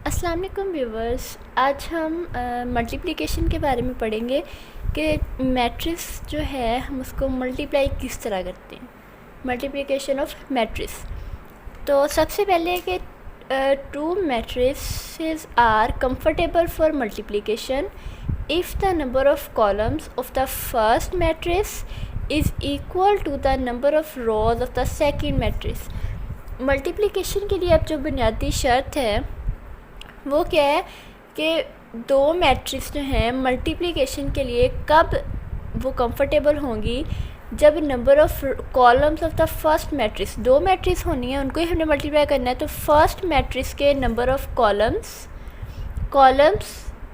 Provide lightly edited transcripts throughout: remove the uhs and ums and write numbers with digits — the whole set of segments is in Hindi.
अस्सलाम वालेकुम व्यूवर्स। आज हम मल्टीप्लिकेशन के बारे में पढ़ेंगे कि मैट्रिक्स जो है हम उसको मल्टीप्लाई किस तरह करते हैं, मल्टीप्लिकेशन ऑफ मैट्रिक्स। तो सबसे पहले कि two matrices are comfortable for multiplication if the number of columns of the first matrix is equal to the number of rows of the second matrix. Multiplication के लिए अब जो बुनियादी शर्त है वो क्या है कि दो मैट्रिक्स जो हैं मल्टीप्लिकेशन के लिए कब वो कंफर्टेबल होंगी, जब number of columns of the first matrix, दो मैट्रिक्स होनी है उनको ही हमने मल्टीप्लाई करना है। तो फर्स्ट मैट्रिक्स के नंबर ऑफ़ कॉलम्स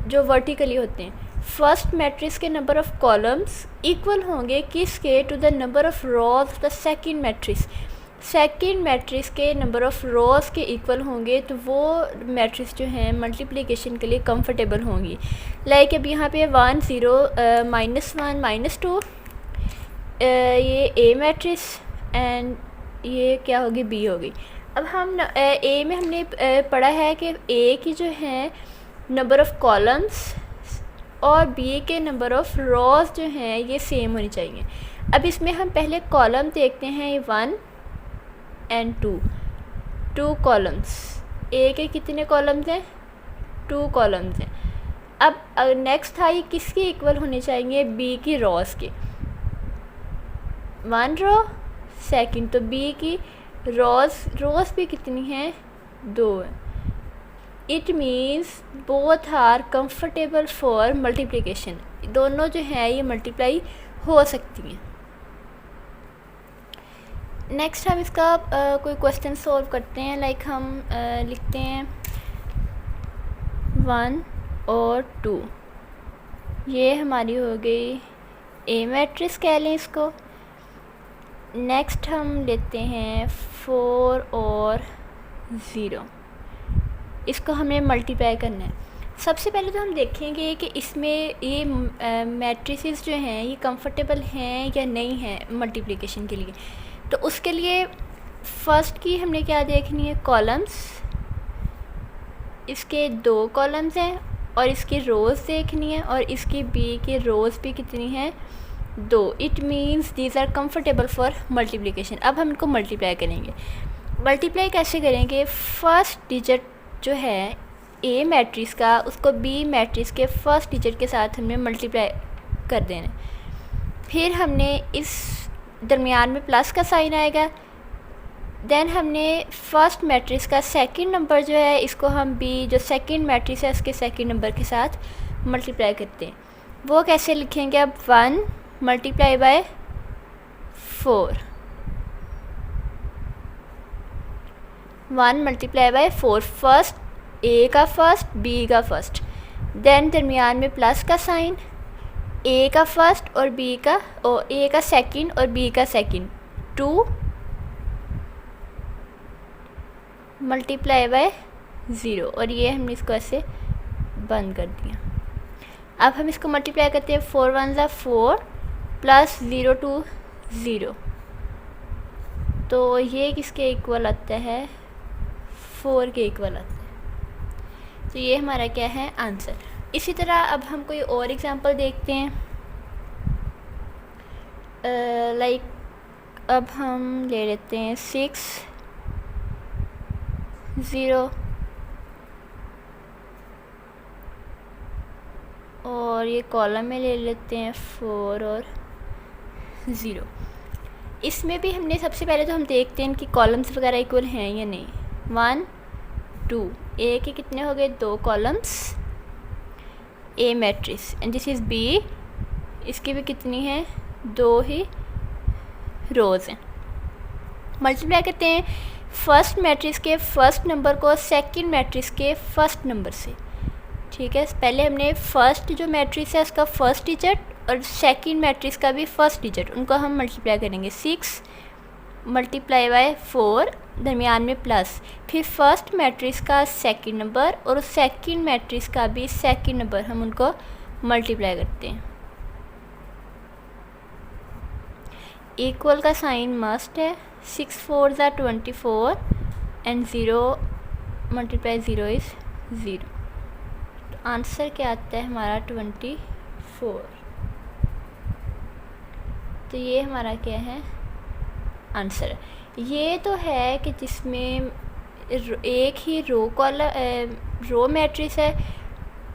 जो वर्टिकली होते हैं, फर्स्ट मैट्रिक्स के नंबर ऑफ़ कॉलम्स इक्वल होंगे किसके, to the number of rows of the second matrix. Second matrix के नंबर ऑफ़ रोज़ के इक्वल होंगे तो वो मैट्रिक्स जो हैं मल्टीप्लिकेशन के लिए कंफर्टेबल होंगी। लाइक अब यहाँ पे 1 0 -1 -2 ये ए मैट्रिक्स एंड ये क्या होगी, बी होगी। अब हम ए में हमने पढ़ा है कि ए की जो है नंबर ऑफ़ कॉलम्स और बी के नंबर ऑफ़ रोज़ जो हैं ये सेम होनी चाहिए। अब इसमें हम पहले कॉलम देखते हैं, 1 एंड 2 कॉलम्स। ए के कितने कॉलम्स हैं, 2 कॉलम्स हैं। अब नेक्स्ट था ये किसकी इक्वल होने चाहिए, बी की रोज़ के, 1 रो सेकंड, तो बी की रोज़ भी कितनी हैं, 2 हैं। It means both are comfortable for multiplication, दोनों जो है ये मल्टीप्लाई हो सकती हैं। नेक्स्ट हम इसका कोई क्वेश्चन सॉल्व करते हैं। लाइक हम लिखते हैं 1 और 2, ये हमारी हो गई ए मैट्रिक्स कह लें इसको। नेक्स्ट हम लेते हैं 4 और 0, इसको हमें मल्टीप्लाई करना है। सबसे पहले तो हम देखेंगे कि इसमें ये मैट्रिसेस जो हैं ये कंफर्टेबल हैं या नहीं हैं मल्टीप्लिकेशन के लिए। तो उसके लिए फ़र्स्ट की हमने क्या देखनी है, कॉलम्स, इसके 2 कॉलम्स हैं और इसकी रोज़ देखनी है, और इसकी बी की रोज़ भी कितनी हैं, 2। It means these are comfortable for multiplication. अब हम इनको मल्टीप्लाई करेंगे। मल्टीप्लाई कैसे करेंगे, फर्स्ट डिजिट जो है ए मैट्रिक्स का उसको बी मैट्रिक्स के फर्स्ट डिजिट के साथ हमने मल्टीप्लाई कर देना। फिर हमने इस दरमियान में प्लस का साइन आएगा। देन हमने फर्स्ट मैट्रिक्स का सेकंड नंबर जो है इसको हम बी जो सेकंड मैट्रिक्स है उसके सेकंड नंबर के साथ मल्टीप्लाई करते हैं। वो कैसे लिखेंगे, अब 1 multiply by 4, 1 multiply by 4, first A का फर्स्ट, बी का फर्स्ट, देन दरमियान में प्लस का साइन, ए का फर्स्ट और बी का, और ए का सेकंड और बी का सेकंड, 2 मल्टीप्लाई बाय 0, और ये हमने इसको ऐसे बंद कर दिया। अब हम इसको मल्टीप्लाई करते हैं, 4 1 ज़ा 4 प्लस 0 2 0, तो ये किसके इक्वल आता है, 4 के इक्वल आता है। तो ये हमारा क्या है, आंसर। इसी तरह अब हम कोई और एग्जांपल देखते हैं। लाइक अब हम ले लेते हैं 6 0 और ये कॉलम में ले लेते हैं 4 और 0। इसमें भी हमने सबसे पहले तो हम देखते हैं कि कॉलम्स वगैरह इक्वल हैं या नहीं। 1 2, ए के कितने हो गए, 2 columns A matrix, and this is B, इसकी भी कितनी है, 2 ही रोज़ हैं। मल्टीप्लाई करते हैं फर्स्ट मैट्रिक्स के फर्स्ट नंबर को सेकंड मैट्रिक्स के फर्स्ट नंबर से। ठीक है, पहले हमने फर्स्ट जो मैट्रिक्स है उसका फर्स्ट डिजिट और सेकंड मैट्रिक्स का भी फर्स्ट डिजिट, उनको हम मल्टीप्लाई करेंगे। 6 मल्टीप्लाई बाय 4, दरमियान में प्लस, फिर फर्स्ट मैट्रिक्स का सेकंड नंबर और सेकंड मैट्रिक्स का भी सेकंड नंबर, हम उनको मल्टीप्लाई करते हैं। इक्वल का साइन मस्ट है, 6 4 ज़ा 24 एंड 0 मल्टीप्लाई 0 इज़ 0। तो आंसर क्या आता है हमारा 24। तो ये हमारा क्या है आंसर। ये तो है कि जिसमें एक ही रो मैट्रिक्स है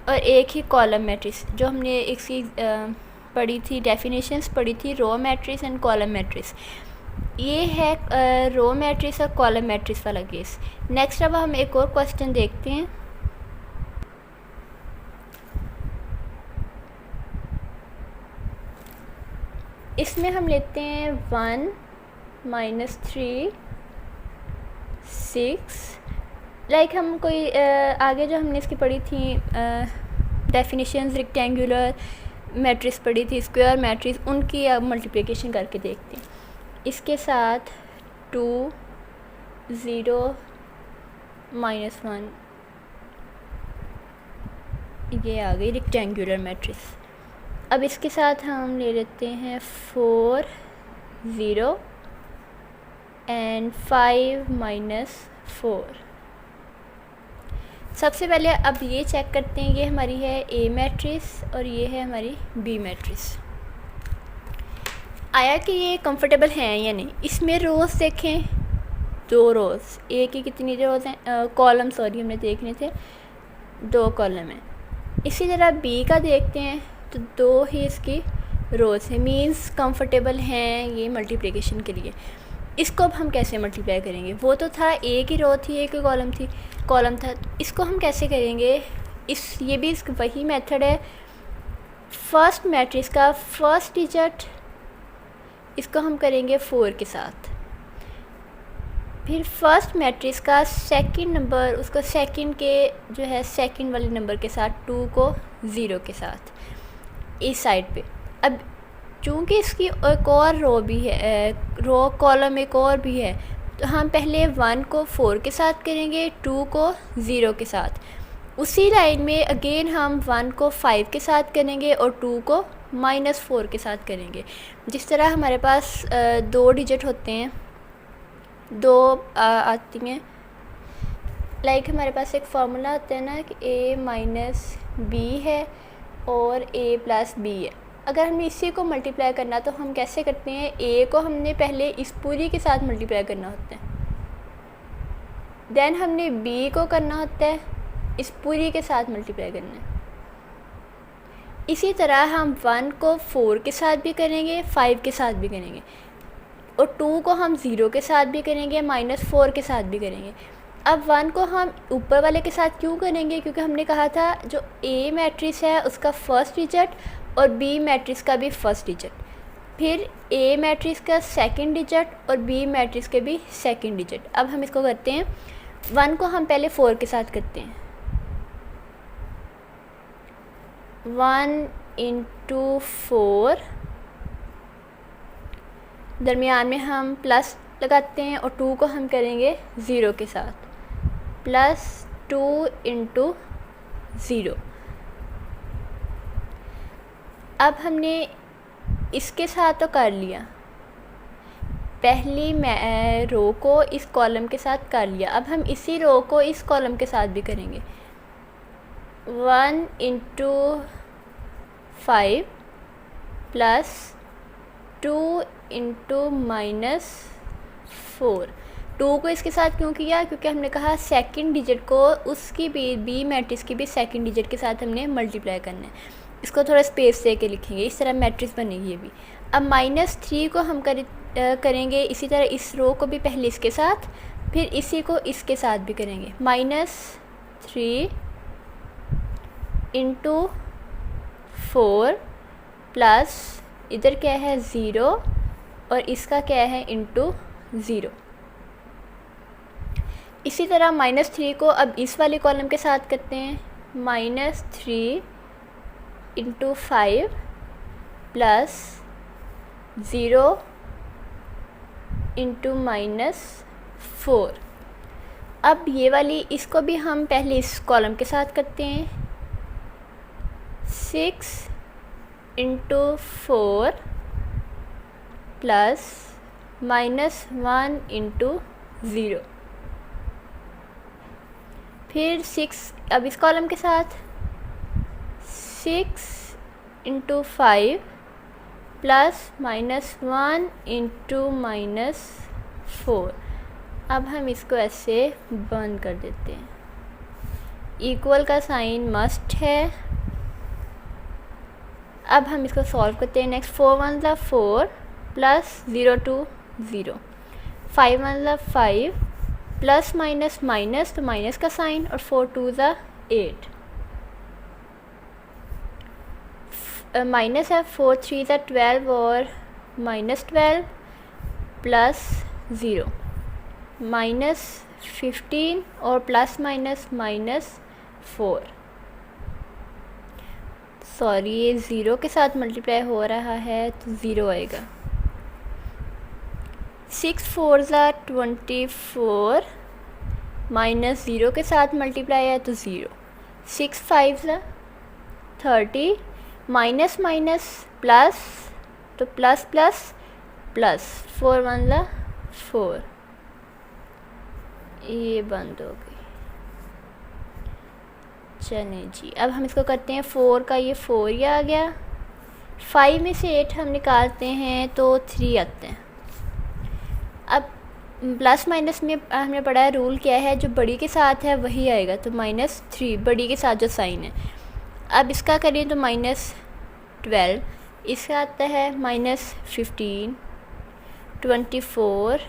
और एक ही कॉलम मैट्रिक्स, जो हमने इसकी पढ़ी थी, डेफिनेशंस पढ़ी थी, row matrix and column matrix. ये है रो मैट्रिक्स और कॉलम मैट्रिक्स वाला केस। नेक्स्ट अब हम एक और क्वेश्चन देखते हैं। इसमें हम लेते हैं 1 -3 6। लाइक हम कोई आगे जो हमने इसकी पढ़ी थी डेफिनेशंस, रेक्टेंगुलर मैट्रिक्स पढ़ी थी, स्क्वायर मैट्रिक्स, उनकी अब मल्टीप्लिकेशन करके देखते हैं। इसके साथ 2 0 -1, ये आ गई रेक्टेंगुलर मैट्रिक्स। अब इसके साथ हम ले लेते हैं 4 0 एंड 5 -4। सबसे पहले अब ये चेक करते हैं, ये हमारी है ए मैट्रिक्स और ये है हमारी बी मैट्रिक्स। आया कि ये कंफर्टेबल हैं या नहीं। इसमें रोज़ देखें, 2 रोज़, ए की कितनी रोज़ हैं, कॉलम सॉरी हमने देखने थे, 2 कॉलम हैं। इसी तरह बी का देखते हैं तो 2 ही इसकी रोज़ हैं, मींस कंफर्टेबल हैं ये मल्टीप्लिकेशन के लिए। इसको अब हम कैसे मल्टीप्लाई करेंगे? वो तो था ए की रो थी, ए की कॉलम था। इसको हम कैसे करेंगे? ये भी वही मेथड है। फर्स्ट मैट्रिक्स का फर्स्ट डिजिट इसको हम करेंगे 4 के साथ, फिर फर्स्ट मैट्रिक्स का सेकंड नंबर उसको सेकंड के जो है सेकंड वाले नंबर के साथ, 2 को 0 के साथ इस साइड पे। अब चूँकि इसकी एक और रो भी है, रो कॉलम एक और भी है, तो हम पहले 1 को 4 के साथ करेंगे, 2 को 0 के साथ। उसी लाइन में अगेन हम 1 को 5 के साथ करेंगे और 2 को -4 के साथ करेंगे। जिस तरह हमारे पास 2 डिजिट होते हैं, 2 आती हैं, लाइक हमारे पास एक फार्मूला होता है ना कि a - b है और a + b है। अगर हमें इसी को मल्टीप्लाई करना तो हम कैसे करते हैं? a को हमने पहले इस पूरी के साथ मल्टीप्लाई करना होता है, देन हमने b को करना होता है इस पूरी के साथ मल्टीप्लाई करना है। इसी तरह हम 1 को 4 के साथ भी करेंगे, 5 के साथ भी करेंगे, और 2 को हम 0 के साथ भी करेंगे, -4 के साथ भी करेंगे। अब 1 को हम ऊपर वाले के साथ क्यों करेंगे? क्योंकि हमने कहा था जो ए मैट्रिक्स है उसका फर्स्ट डिजिट और बी मैट्रिक्स का भी फर्स्ट डिजिट, फिर ए मैट्रिक्स का सेकंड डिजिट और बी मैट्रिक्स के भी सेकंड डिजिट। अब हम इसको करते हैं, 1 को हम पहले 4 के साथ करते हैं, 1 × 4, दरमियान में हम प्लस लगाते हैं, और 2 को हम करेंगे 0 के साथ, +2 × 0। अब हमने इसके साथ तो कर लिया, पहली रो को इस कॉलम के साथ कर लिया। अब हम इसी रो को इस कॉलम के साथ भी करेंगे, 1 × 5 +2 × -4। 2 को इसके साथ क्यों किया? क्योंकि हमने कहा सेकंड डिजिट को उसकी भी बी मैट्रिक्स की भी सेकंड डिजिट के साथ हमने मल्टीप्लाई करना है। इसको थोड़ा स्पेस दे के लिखेंगे, इस तरह मैट्रिक्स बनेगी ये भी। अब -3 को हम करेंगे इसी तरह, इस रो को भी पहले इसके साथ, फिर इसी को इसके साथ भी करेंगे, -3 × 4 प्लस इधर क्या है 0 और इसका क्या है × 0। इसी तरह -3 को अब इस वाले कॉलम के साथ करते हैं, -3 × 5 + 0 × -4। अब ये वाली इसको भी हम पहले इस कॉलम के साथ करते हैं, 6 × 4 + -1 × 0। फिर 6 अब इस कॉलम के साथ 6 इंटू 5 प्लस -1 इंटू -4। अब हम इसको ऐसे बंद कर देते हैं। इक्वल का साइन मस्ट है। अब हम इसको सॉल्व करते हैं। Next 4 1 4 plus 0 2 0, 5 1 5 plus minus minus तो माइनस का साइन, और 4 2 8, माइनस है 4 3 12 और -12 प्लस 0, -15 और प्लस माइनस -4। सॉरी, ये 0 के साथ मल्टीप्लाई हो रहा है तो 0 आएगा। 6 4 24 माइनस 0 के साथ मल्टीप्लाई है तो 0, 6 5 30 माइनस माइनस प्लस तो प्लस प्लस प्लस, 4 1 4, ये बंद हो गई। चलें जी, अब हम इसको करते हैं 4 का, ये 4 ही आ गया। 5 में से 8 हम निकालते हैं तो 3 आते हैं। अब प्लस माइनस में हमने पढ़ा है रूल क्या है, जो बड़ी के साथ है वही आएगा, तो -3 बड़ी के साथ जो साइन है। अब इसका करें तो -12, इसका आता है -15 24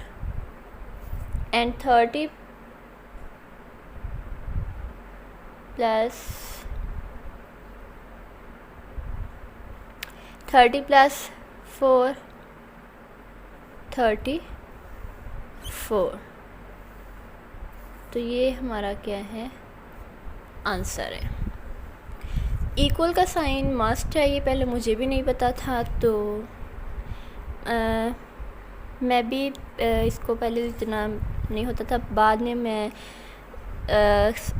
एंड 30 प्लस 4 34। तो ये हमारा क्या है, आंसर है। इक्वल का साइन मस्ट है, ये पहले मुझे भी नहीं पता था, तो मैं भी इसको पहले इतना नहीं होता था। बाद में मैं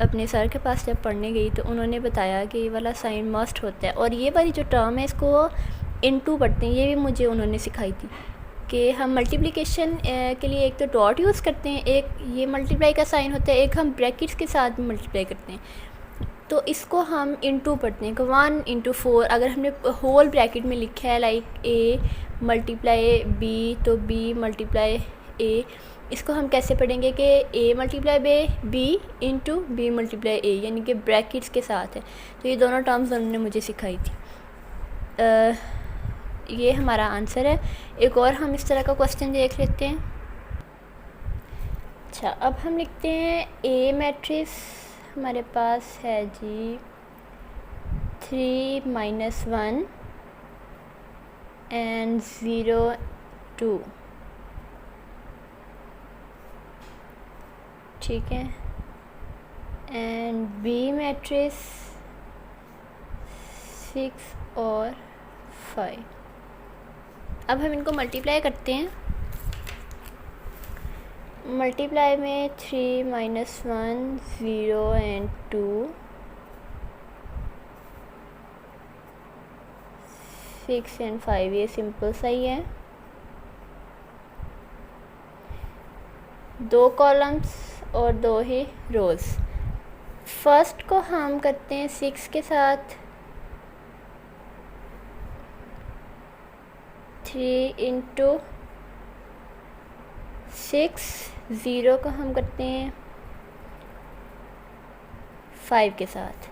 अपने सर के पास जब पढ़ने गई तो उन्होंने बताया कि ये वाला साइन मस्ट होता है, और ये वाली जो टर्म है इसको इनटू पढ़ते हैं। ये भी मुझे उन्होंने सिखाई थी कि हम मल्टीप्लिकेशन के लिए एक तो डॉट यूज़ करते हैं, एक ये मल्टीप्लाई का साइन होता है, एक हम ब्रैकेट्स के साथ भी मल्टीप्लाई करते हैं, तो इसको हम इनटू पढ़ते हैं कि 1 × 4। अगर हमने होल ब्रैकेट में लिखा है लाइक A मल्टीप्लाई B, तो B मल्टीप्लाई A, इसको हम कैसे पढ़ेंगे कि A multiply B into B multiply A, यानी कि ब्रैकेट्स के साथ है। तो ये दोनों टर्म्स उन्होंने मुझे सिखाई थी। ये हमारा आंसर है। एक और हम इस तरह का क्वेश्चन देख लेते हैं। अच्छा, अब हम लिखते हैं A मैट्रिक्स हमारे पास है जी 3 -1 एंड 0 2, ठीक है, एंड B मैट्रिक्स 6 और 5। अब हम इनको मल्टीप्लाई करते हैं। मल्टीप्लाई में 3 -1 0 एंड 2, 6 एंड 5, ये सिंपल सा ही है। 2 कॉलम्स और 2 ही रोज़। फर्स्ट को हम करते हैं 6 के साथ, 3 × 6, 0 को हम करते हैं 5 के साथ,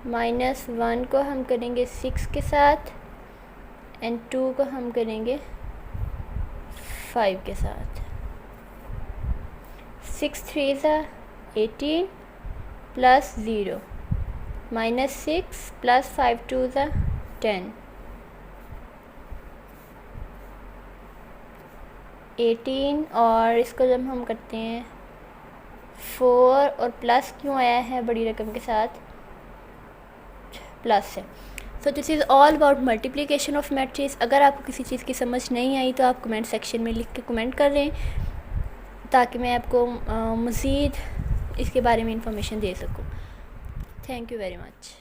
-1 को हम करेंगे 6 के साथ, एंड 2 को हम करेंगे 5 के साथ। 6 3 18 प्लस 0, -6 प्लस 5 2 10, 18, और इसको जब हम करते हैं 4 और प्लस क्यों आया है बड़ी रकम के साथ, प्लस है। So this is all about multiplication of matrix. अगर आपको किसी चीज़ की समझ नहीं आई तो आप कमेंट सेक्शन में लिख के कमेंट कर दें, ताकि मैं आपको मज़ीद इसके बारे में इंफॉर्मेशन दे सकूं। Thank you very much.